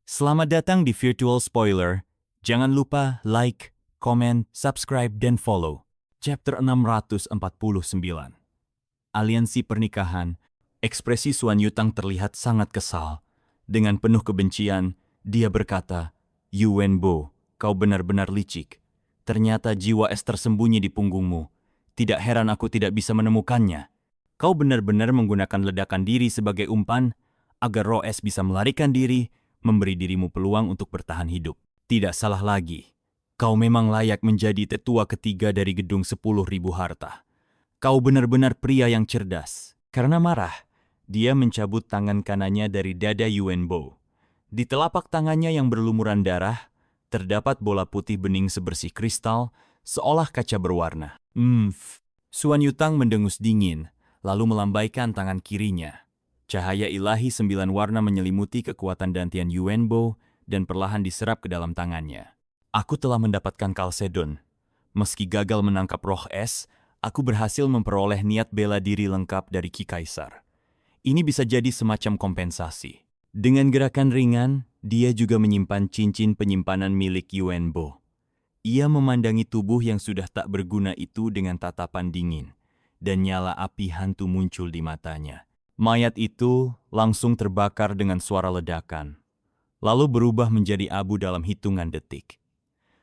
Selamat datang di Virtual Spoiler. Jangan lupa like, komen, subscribe, dan follow. Chapter 649. Aliansi Pernikahan. Ekspresi Suan Yutang terlihat sangat kesal. Dengan penuh kebencian, dia berkata, "Yu Wenbo, kau benar-benar licik. Ternyata jiwa es tersembunyi di punggungmu. Tidak heran aku tidak bisa menemukannya. Kau benar-benar menggunakan ledakan diri sebagai umpan agar roh es bisa melarikan diri, memberi dirimu peluang untuk bertahan hidup. Tidak salah lagi. Kau memang layak menjadi tetua ketiga dari gedung 10.000 harta. Kau benar-benar pria yang cerdas." Karena marah, dia mencabut tangan kanannya dari dada Yuenbo. Di telapak tangannya yang berlumuran darah, terdapat bola putih bening sebersih kristal, seolah kaca berwarna. Suan Yutang mendengus dingin, lalu melambaikan tangan kirinya. Cahaya ilahi 9 warna menyelimuti kekuatan dantian Yuenbo dan perlahan diserap ke dalam tangannya. Aku telah mendapatkan Kalsedon. Meski gagal menangkap roh es, aku berhasil memperoleh niat bela diri lengkap dari Ki Kaisar. Ini bisa jadi semacam kompensasi. Dengan gerakan ringan, dia juga menyimpan cincin penyimpanan milik Yuenbo. Ia memandangi tubuh yang sudah tak berguna itu dengan tatapan dingin, dan nyala api hantu muncul di matanya. Mayat itu langsung terbakar dengan suara ledakan, lalu berubah menjadi abu dalam hitungan detik.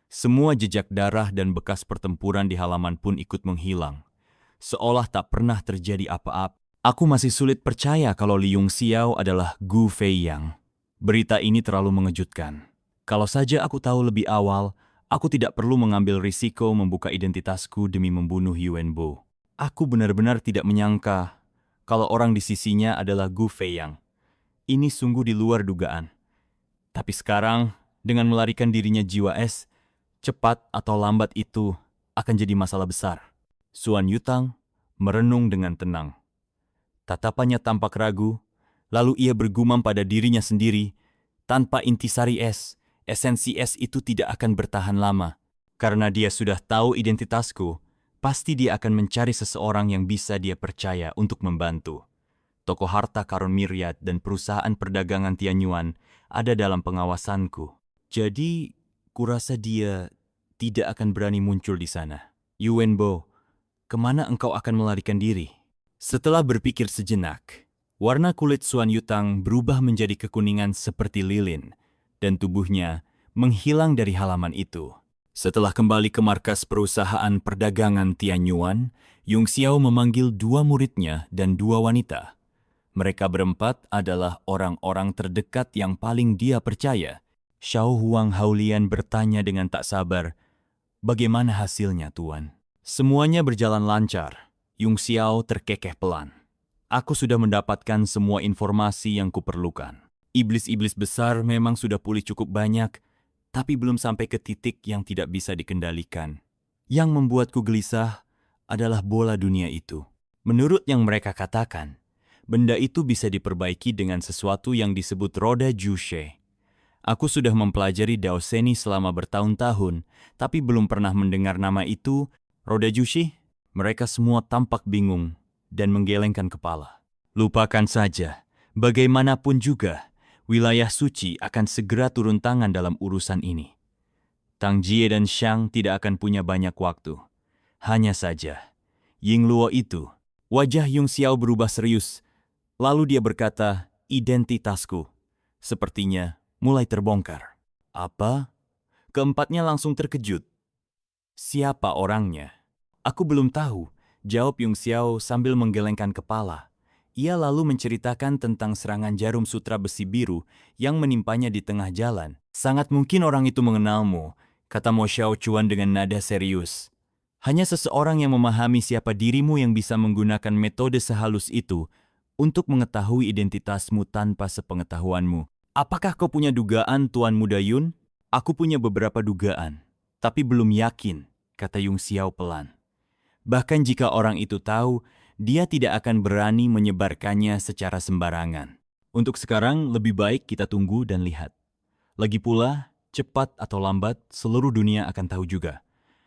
Semua jejak darah dan bekas pertempuran di halaman pun ikut menghilang, seolah tak pernah terjadi apa-apa. Aku masih sulit percaya kalau Li Yongxiao adalah Gu Feiyang. Berita ini terlalu mengejutkan. Kalau saja aku tahu lebih awal, aku tidak perlu mengambil risiko membuka identitasku demi membunuh Yuenbo. Aku benar-benar tidak menyangka kalau orang di sisinya adalah Gu Feiyang. Ini sungguh di luar dugaan. Tapi sekarang, dengan melarikan dirinya jiwa es, cepat atau lambat itu akan jadi masalah besar. Suan Yutang merenung dengan tenang. Tatapannya tampak ragu, lalu ia bergumam pada dirinya sendiri, tanpa intisari es, esensi es itu tidak akan bertahan lama. Karena dia sudah tahu identitasku, pasti dia akan mencari seseorang yang bisa dia percaya untuk membantu. Toko harta karun Myriad dan perusahaan perdagangan Tianyuan ada dalam pengawasanku. Jadi, kurasa dia tidak akan berani muncul di sana. Yuenbo, kemana engkau akan melarikan diri? Setelah berpikir sejenak, warna kulit Suan Yutang berubah menjadi kekuningan seperti lilin, dan tubuhnya menghilang dari halaman itu. Setelah kembali ke markas perusahaan perdagangan Tianyuan, Yongxiao memanggil 2 muridnya dan 2 wanita. Mereka berempat adalah orang-orang terdekat yang paling dia percaya. Xiao Huang Haolian bertanya dengan tak sabar, "Bagaimana hasilnya, Tuan?" Semuanya berjalan lancar. Yongxiao terkekeh pelan. "Aku sudah mendapatkan semua informasi yang kuperlukan. Iblis-iblis besar memang sudah pulih cukup banyak, tapi belum sampai ke titik yang tidak bisa dikendalikan. Yang membuatku gelisah adalah bola dunia itu. Menurut yang mereka katakan, benda itu bisa diperbaiki dengan sesuatu yang disebut roda Jushe. Aku sudah mempelajari Dao Seni selama bertahun-tahun, tapi belum pernah mendengar nama itu. Roda Jushe? Mereka semua tampak bingung dan menggelengkan kepala. Lupakan saja, bagaimanapun juga, wilayah suci akan segera turun tangan dalam urusan ini. Tang Jie dan Xiang tidak akan punya banyak waktu. Hanya saja, Ying Luo itu, wajah Yongxiao berubah serius. Lalu dia berkata, "Identitasku sepertinya mulai terbongkar." "Apa?" Keempatnya langsung terkejut. "Siapa orangnya?" "Aku belum tahu," jawab Yongxiao sambil menggelengkan kepala. Ia lalu menceritakan tentang serangan jarum sutra besi biru yang menimpanya di tengah jalan. "Sangat mungkin orang itu mengenalmu," kata Mo Xiao Chuan dengan nada serius. "Hanya seseorang yang memahami siapa dirimu yang bisa menggunakan metode sehalus itu untuk mengetahui identitasmu tanpa sepengetahuanmu. Apakah kau punya dugaan, Tuan Muda Yun?" "Aku punya beberapa dugaan, tapi belum yakin," kata Yongxiao pelan. Bahkan jika orang itu tahu, dia tidak akan berani menyebarkannya secara sembarangan. Untuk sekarang, lebih baik kita tunggu dan lihat. Lagi pula, cepat atau lambat, seluruh dunia akan tahu juga.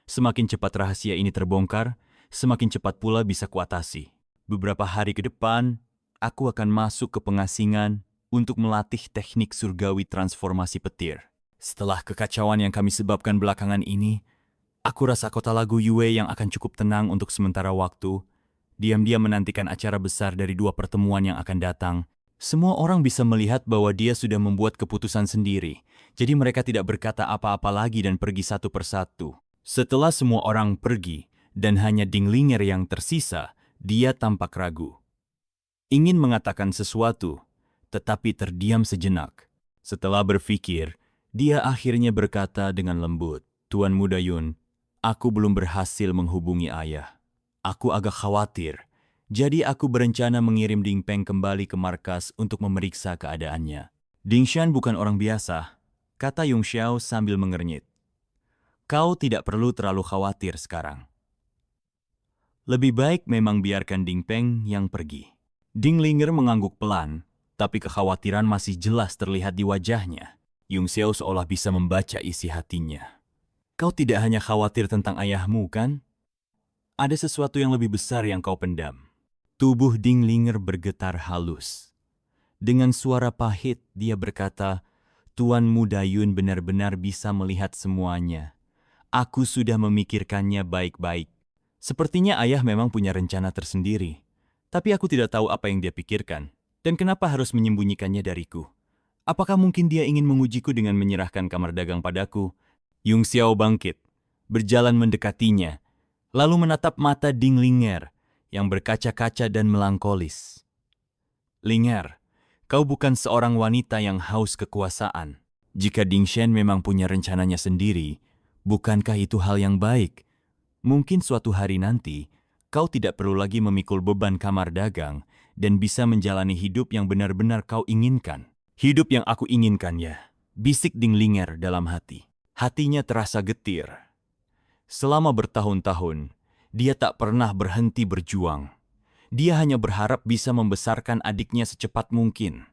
Semakin cepat rahasia ini terbongkar, semakin cepat pula bisa kuatasi. Beberapa hari ke depan, aku akan masuk ke pengasingan untuk melatih teknik surgawi transformasi petir. Setelah kekacauan yang kami sebabkan belakangan ini, aku rasa kota lagu Yue yang akan cukup tenang untuk sementara waktu. Diam-diam menantikan acara besar dari 2 pertemuan yang akan datang. Semua orang bisa melihat bahwa dia sudah membuat keputusan sendiri. Jadi mereka tidak berkata apa-apa lagi dan pergi satu persatu. Setelah semua orang pergi, dan hanya Dinglinger yang tersisa, dia tampak ragu. Ingin mengatakan sesuatu, tetapi terdiam sejenak. Setelah berpikir, dia akhirnya berkata dengan lembut, "Tuan Muda Yun, aku belum berhasil menghubungi ayah. Aku agak khawatir, jadi aku berencana mengirim Ding Peng kembali ke markas untuk memeriksa keadaannya." "Ding Shan bukan orang biasa," kata Yung Xiao sambil mengernyit. "Kau tidak perlu terlalu khawatir sekarang. Lebih baik memang biarkan Ding Peng yang pergi." Dinglinger mengangguk pelan, tapi kekhawatiran masih jelas terlihat di wajahnya. Yung Xiao seolah bisa membaca isi hatinya. "Kau tidak hanya khawatir tentang ayahmu, kan? Ada sesuatu yang lebih besar yang kau pendam." Tubuh Dinglinger bergetar halus. Dengan suara pahit dia berkata, "Tuan Muda Yun benar-benar bisa melihat semuanya. Aku sudah memikirkannya baik-baik. Sepertinya ayah memang punya rencana tersendiri. Tapi aku tidak tahu apa yang dia pikirkan. Dan kenapa harus menyembunyikannya dariku? Apakah mungkin dia ingin mengujiku dengan menyerahkan kamar dagang padaku?" Yung Xiao bangkit, berjalan mendekatinya, lalu menatap mata Dinglinger yang berkaca-kaca dan melankolis. "Linger, kau bukan seorang wanita yang haus kekuasaan. Jika Ding Shen memang punya rencananya sendiri, bukankah itu hal yang baik? Mungkin suatu hari nanti, kau tidak perlu lagi memikul beban kamar dagang dan bisa menjalani hidup yang benar-benar kau inginkan." "Hidup yang aku inginkan ya," bisik Dinglinger dalam hati. Hatinya terasa getir. Selama bertahun-tahun, dia tak pernah berhenti berjuang. Dia hanya berharap bisa membesarkan adiknya secepat mungkin.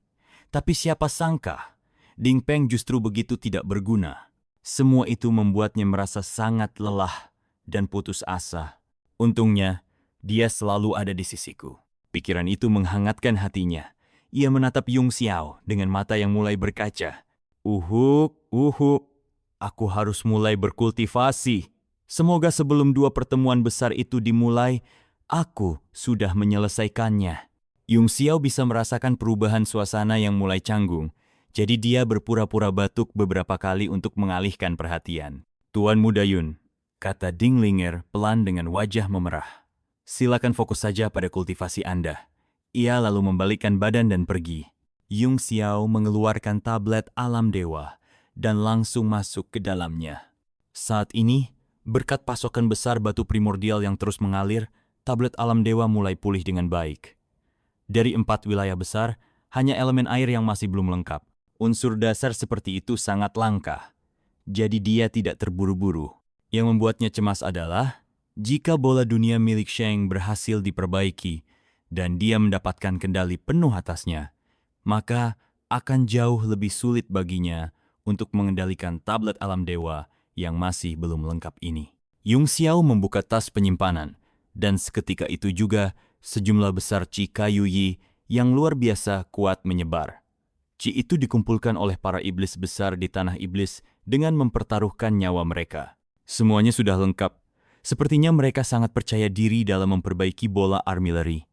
Tapi siapa sangka, Ding Peng justru begitu tidak berguna. Semua itu membuatnya merasa sangat lelah dan putus asa. Untungnya, dia selalu ada di sisiku. Pikiran itu menghangatkan hatinya. Ia menatap Yung Xiao dengan mata yang mulai berkaca. Uhuk, aku harus mulai berkultivasi. Semoga sebelum 2 pertemuan besar itu dimulai, aku sudah menyelesaikannya." Yung Xiao bisa merasakan perubahan suasana yang mulai canggung, jadi dia berpura-pura batuk beberapa kali untuk mengalihkan perhatian. "Tuan Muda Yun," kata Dinglinger pelan dengan wajah memerah, "silakan fokus saja pada kultivasi Anda." Ia lalu membalikkan badan dan pergi. Yung Xiao mengeluarkan tablet alam dewa dan langsung masuk ke dalamnya. Saat ini, berkat pasokan besar batu primordial yang terus mengalir, tablet alam dewa mulai pulih dengan baik. Dari 4 wilayah besar, hanya elemen air yang masih belum lengkap. Unsur dasar seperti itu sangat langka, jadi dia tidak terburu-buru. Yang membuatnya cemas adalah, jika bola dunia milik Sheng berhasil diperbaiki dan dia mendapatkan kendali penuh atasnya, maka akan jauh lebih sulit baginya untuk mengendalikan tablet alam dewa yang masih belum lengkap ini. Yung Xiao membuka tas penyimpanan, dan seketika itu juga sejumlah besar Qi kayu Yi yang luar biasa kuat menyebar. Qi itu dikumpulkan oleh para iblis besar di tanah iblis dengan mempertaruhkan nyawa mereka. Semuanya sudah lengkap. Sepertinya mereka sangat percaya diri dalam memperbaiki bola artillery.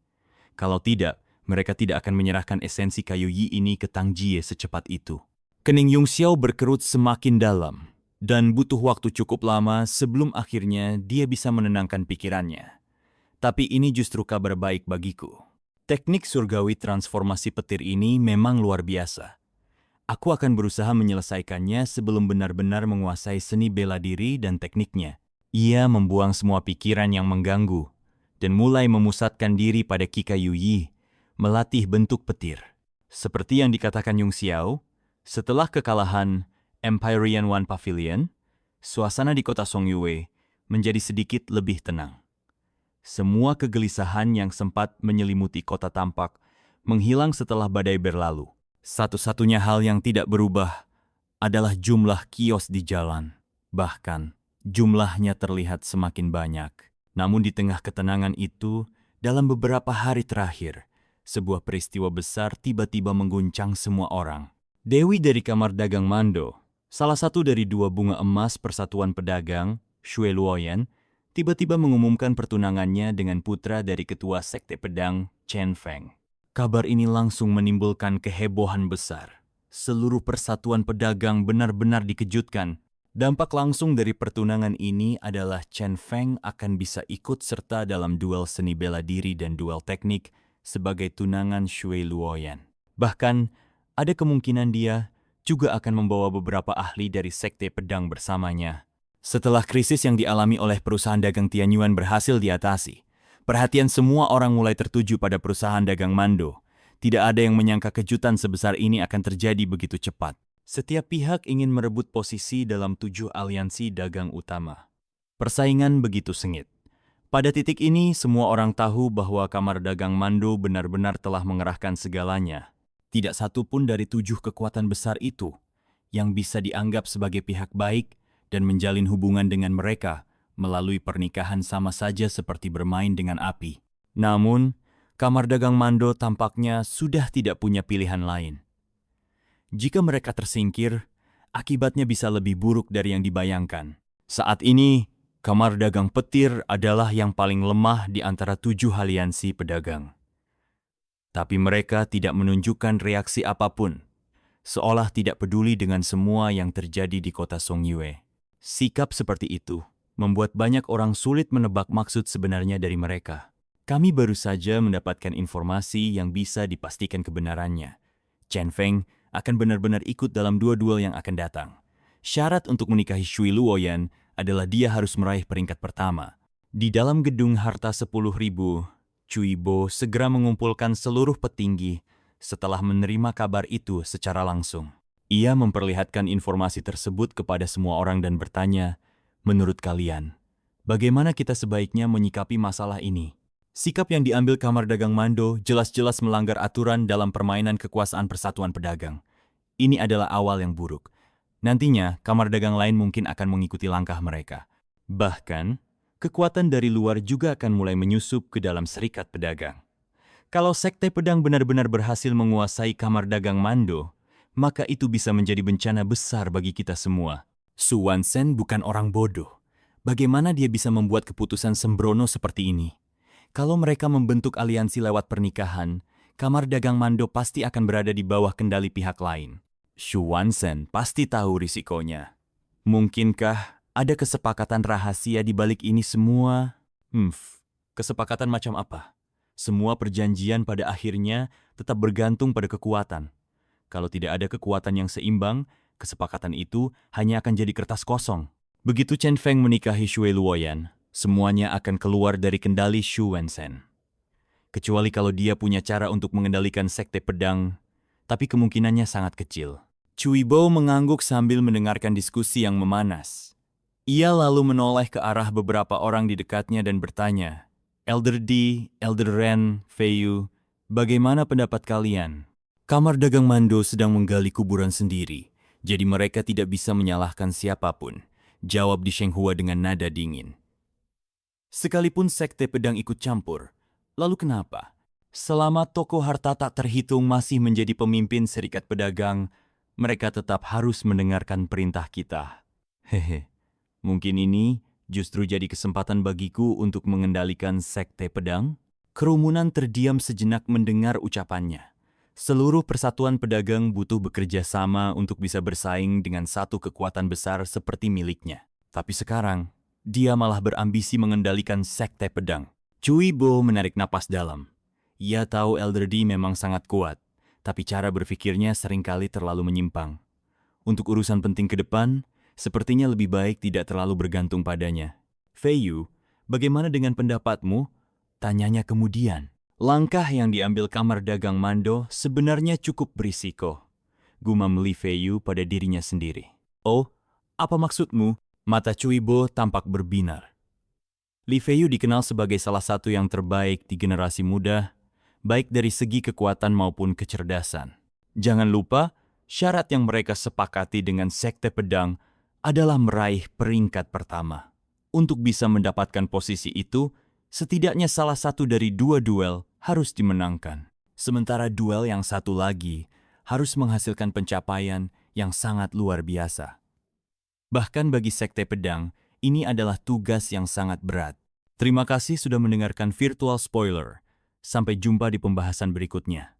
Kalau tidak, mereka tidak akan menyerahkan esensi kayu Yi ini ke Tang Jie secepat itu. Kening Yung Xiao berkerut semakin dalam, dan butuh waktu cukup lama sebelum akhirnya dia bisa menenangkan pikirannya. Tapi ini justru kabar baik bagiku. Teknik surgawi transformasi petir ini memang luar biasa. Aku akan berusaha menyelesaikannya sebelum benar-benar menguasai seni bela diri dan tekniknya. Ia membuang semua pikiran yang mengganggu dan mulai memusatkan diri pada Qi kayu Yi, melatih bentuk petir. Seperti yang dikatakan Yung Xiao, setelah kekalahan Empyrean One Pavilion, suasana di kota Songyue menjadi sedikit lebih tenang. Semua kegelisahan yang sempat menyelimuti kota tampak menghilang setelah badai berlalu. Satu-satunya hal yang tidak berubah adalah jumlah kios di jalan. Bahkan, jumlahnya terlihat semakin banyak. Namun di tengah ketenangan itu, dalam beberapa hari terakhir, sebuah peristiwa besar tiba-tiba mengguncang semua orang. Dewi dari kamar dagang Mando, salah satu dari dua bunga emas persatuan pedagang, Shui Luoyan, tiba-tiba mengumumkan pertunangannya dengan putra dari ketua sekte pedang, Chen Feng. Kabar ini langsung menimbulkan kehebohan besar. Seluruh persatuan pedagang benar-benar dikejutkan. Dampak langsung dari pertunangan ini adalah Chen Feng akan bisa ikut serta dalam duel seni bela diri dan duel teknik sebagai tunangan Shui Luoyan. Bahkan, ada kemungkinan dia juga akan membawa beberapa ahli dari sekte pedang bersamanya. Setelah krisis yang dialami oleh perusahaan dagang Tianyuan berhasil diatasi, perhatian semua orang mulai tertuju pada perusahaan dagang Mando. Tidak ada yang menyangka kejutan sebesar ini akan terjadi begitu cepat. Setiap pihak ingin merebut posisi dalam 7 aliansi dagang utama. Persaingan begitu sengit. Pada titik ini, semua orang tahu bahwa kamar dagang Mando benar-benar telah mengerahkan segalanya. Tidak satu pun dari 7 kekuatan besar itu yang bisa dianggap sebagai pihak baik dan menjalin hubungan dengan mereka melalui pernikahan sama saja seperti bermain dengan api. Namun, kamar dagang Mando tampaknya sudah tidak punya pilihan lain. Jika mereka tersingkir, akibatnya bisa lebih buruk dari yang dibayangkan. Saat ini, kamar dagang petir adalah yang paling lemah di antara 7 aliansi pedagang. Tapi mereka tidak menunjukkan reaksi apapun, seolah tidak peduli dengan semua yang terjadi di kota Songyue. Sikap seperti itu membuat banyak orang sulit menebak maksud sebenarnya dari mereka. Kami baru saja mendapatkan informasi yang bisa dipastikan kebenarannya. Chen Feng akan benar-benar ikut dalam 2 duel yang akan datang. Syarat untuk menikahi Shui Luoyan adalah dia harus meraih peringkat pertama. Di dalam gedung harta 10.000, Cui Bo segera mengumpulkan seluruh petinggi setelah menerima kabar itu secara langsung. Ia memperlihatkan informasi tersebut kepada semua orang dan bertanya, "Menurut kalian, bagaimana kita sebaiknya menyikapi masalah ini?" Sikap yang diambil kamar dagang Mando jelas-jelas melanggar aturan dalam permainan kekuasaan persatuan pedagang. Ini adalah awal yang buruk. Nantinya, kamar dagang lain mungkin akan mengikuti langkah mereka. Bahkan, kekuatan dari luar juga akan mulai menyusup ke dalam serikat pedagang. Kalau sekte pedang benar-benar berhasil menguasai kamar dagang Mando, maka itu bisa menjadi bencana besar bagi kita semua. Su Wansen bukan orang bodoh. Bagaimana dia bisa membuat keputusan sembrono seperti ini? Kalau mereka membentuk aliansi lewat pernikahan, kamar dagang Mando pasti akan berada di bawah kendali pihak lain. Su Wansen pasti tahu risikonya. Mungkinkah ada kesepakatan rahasia di balik ini semua? Kesepakatan macam apa? Semua perjanjian pada akhirnya tetap bergantung pada kekuatan. Kalau tidak ada kekuatan yang seimbang, kesepakatan itu hanya akan jadi kertas kosong. Begitu Chen Feng menikahi Shui Luoyan, semuanya akan keluar dari kendali Su Wansen. Kecuali kalau dia punya cara untuk mengendalikan sekte pedang, tapi kemungkinannya sangat kecil. Cui Bo mengangguk sambil mendengarkan diskusi yang memanas. Ia lalu menoleh ke arah beberapa orang di dekatnya dan bertanya, "Elder D, Elder Ren, Fei Yu, bagaimana pendapat kalian?" Kamar dagang Mando sedang menggali kuburan sendiri, jadi mereka tidak bisa menyalahkan siapapun, jawab Di Shenghua dengan nada dingin. Sekalipun sekte pedang ikut campur, lalu kenapa? Selama tokoh harta tak terhitung masih menjadi pemimpin serikat pedagang, mereka tetap harus mendengarkan perintah kita. Mungkin ini justru jadi kesempatan bagiku untuk mengendalikan sekte pedang? Kerumunan terdiam sejenak mendengar ucapannya. Seluruh persatuan pedagang butuh bekerja sama untuk bisa bersaing dengan satu kekuatan besar seperti miliknya. Tapi sekarang, dia malah berambisi mengendalikan sekte pedang. Cui Bo menarik napas dalam. Ia tahu Elder D memang sangat kuat, tapi cara berpikirnya seringkali terlalu menyimpang. Untuk urusan penting ke depan, sepertinya lebih baik tidak terlalu bergantung padanya. Fei Yu, bagaimana dengan pendapatmu? Tanyanya kemudian. Langkah yang diambil kamar dagang Mando sebenarnya cukup berisiko. Gumam Li Fei Yu pada dirinya sendiri. Oh, apa maksudmu? Mata Cui Bo tampak berbinar. Li Fei Yu dikenal sebagai salah satu yang terbaik di generasi muda, baik dari segi kekuatan maupun kecerdasan. Jangan lupa, syarat yang mereka sepakati dengan sekte pedang adalah meraih peringkat pertama. Untuk bisa mendapatkan posisi itu, setidaknya salah satu dari 2 duel harus dimenangkan. Sementara duel yang satu lagi harus menghasilkan pencapaian yang sangat luar biasa. Bahkan bagi Sekte Pedang, ini adalah tugas yang sangat berat. Terima kasih sudah mendengarkan Virtual Spoiler. Sampai jumpa di pembahasan berikutnya.